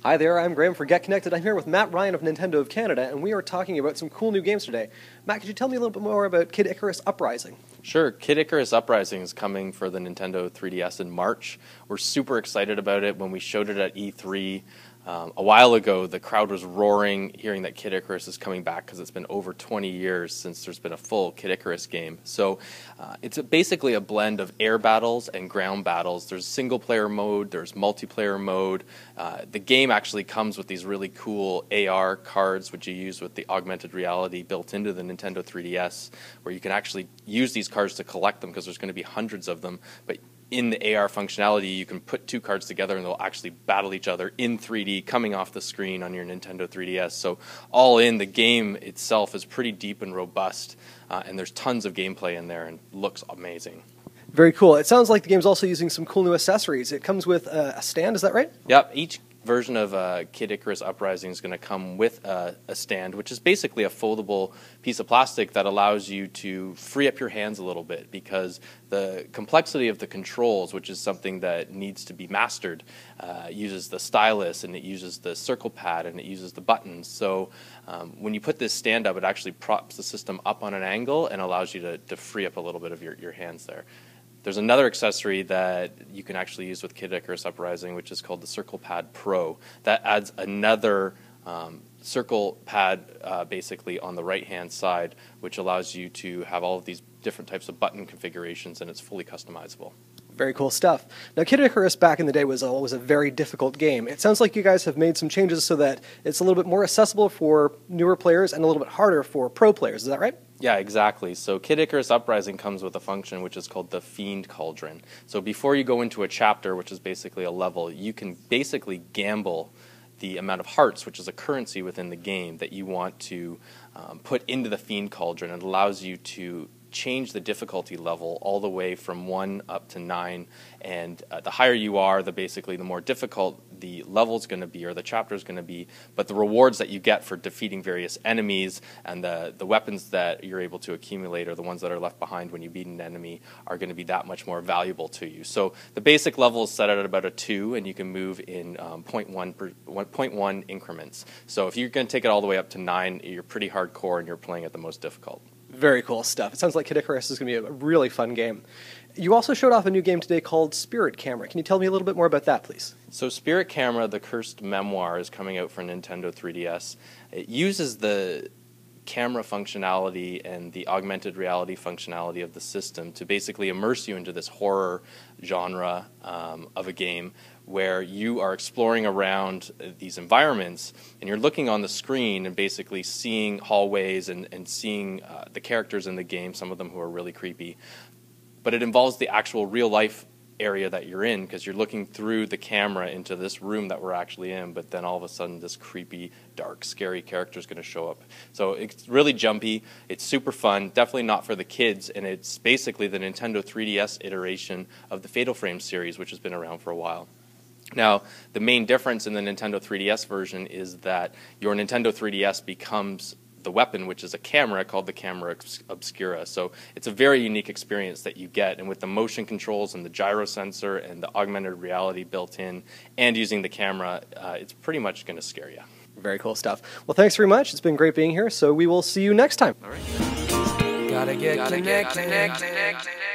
Hi there, I'm Graham for Get Connected. I'm here with Matt Ryan of Nintendo of Canada, and we are talking about some cool new games today. Matt, could you tell me a little bit more about Kid Icarus Uprising? Sure. Kid Icarus Uprising is coming for the Nintendo 3DS in March. We're super excited about it. When we showed it at E3 a while ago, the crowd was roaring, hearing that Kid Icarus is coming back because it's been over 20 years since there's been a full Kid Icarus game. So it's basically a blend of air battles and ground battles. There's single-player mode, there's multiplayer mode. The game actually comes with these really cool AR cards, which you use with the augmented reality built into the Nintendo 3DS, where you can actually use these cards to collect them because there's going to be hundreds of them. But in the AR functionality, you can put two cards together and they'll actually battle each other in 3D coming off the screen on your Nintendo 3DS. So all in, the game itself is pretty deep and robust, and there's tons of gameplay in there and looks amazing. Very cool. It sounds like the game's also using some cool new accessories. It comes with a stand, is that right? Yep. Each version of Kid Icarus Uprising is going to come with a stand, which is basically a foldable piece of plastic that allows you to free up your hands a little bit, because the complexity of the controls, which is something that needs to be mastered, uses the stylus and it uses the circle pad and it uses the buttons. So when you put this stand up, it actually props the system up on an angle and allows you to free up a little bit of your hands there. There's another accessory that you can actually use with Kid Icarus Uprising, which is called the Circle Pad Pro. That adds another circle pad basically on the right-hand side, which allows you to have all of these different types of button configurations, and it's fully customizable. Very cool stuff. Now, Kid Icarus back in the day was always a very difficult game. It sounds like you guys have made some changes so that it's a little bit more accessible for newer players and a little bit harder for pro players. Is that right? Yeah, exactly. So Kid Icarus Uprising comes with a function which is called the Fiend Cauldron. So before you go into a chapter, which is basically a level, you can basically gamble the amount of hearts, which is a currency within the game, that you want to put into the Fiend Cauldron. It allows you to change the difficulty level all the way from 1 up to 9, and the higher you are, the more difficult the level's going to be, or the chapter's going to be, but the rewards that you get for defeating various enemies and the weapons that you're able to accumulate, or the ones that are left behind when you beat an enemy, are going to be that much more valuable to you. So the basic level is set at about a 2, and you can move in 0.1 increments. So if you're going to take it all the way up to 9, you're pretty hardcore and you're playing at the most difficult. Very cool stuff. It sounds like Kid Icarus is going to be a really fun game. You also showed off a new game today called Spirit Camera. Can you tell me a little bit more about that, please? So Spirit Camera, the Cursed Memoir, is coming out for Nintendo 3DS. It uses the camera functionality and the augmented reality functionality of the system to basically immerse you into this horror genre of a game, where you are exploring around these environments and you're looking on the screen and basically seeing hallways and seeing the characters in the game, some of them who are really creepy. But it involves the actual real-life area that you're in, because you're looking through the camera into this room that we're actually in, but then all of a sudden this creepy, dark, scary character is going to show up. So it's really jumpy, it's super fun, definitely not for the kids, and it's basically the Nintendo 3DS iteration of the Fatal Frame series, which has been around for a while. Now, the main difference in the Nintendo 3DS version is that your Nintendo 3DS becomes the weapon, which is a camera called the Camera Obscura. So it's a very unique experience that you get, and with the motion controls and the gyro sensor and the augmented reality built in and using the camera, it's pretty much going to scare you. Very cool stuff. Well, thanks very much. It's been great being here, so we will see you next time. All right. Gotta get connected.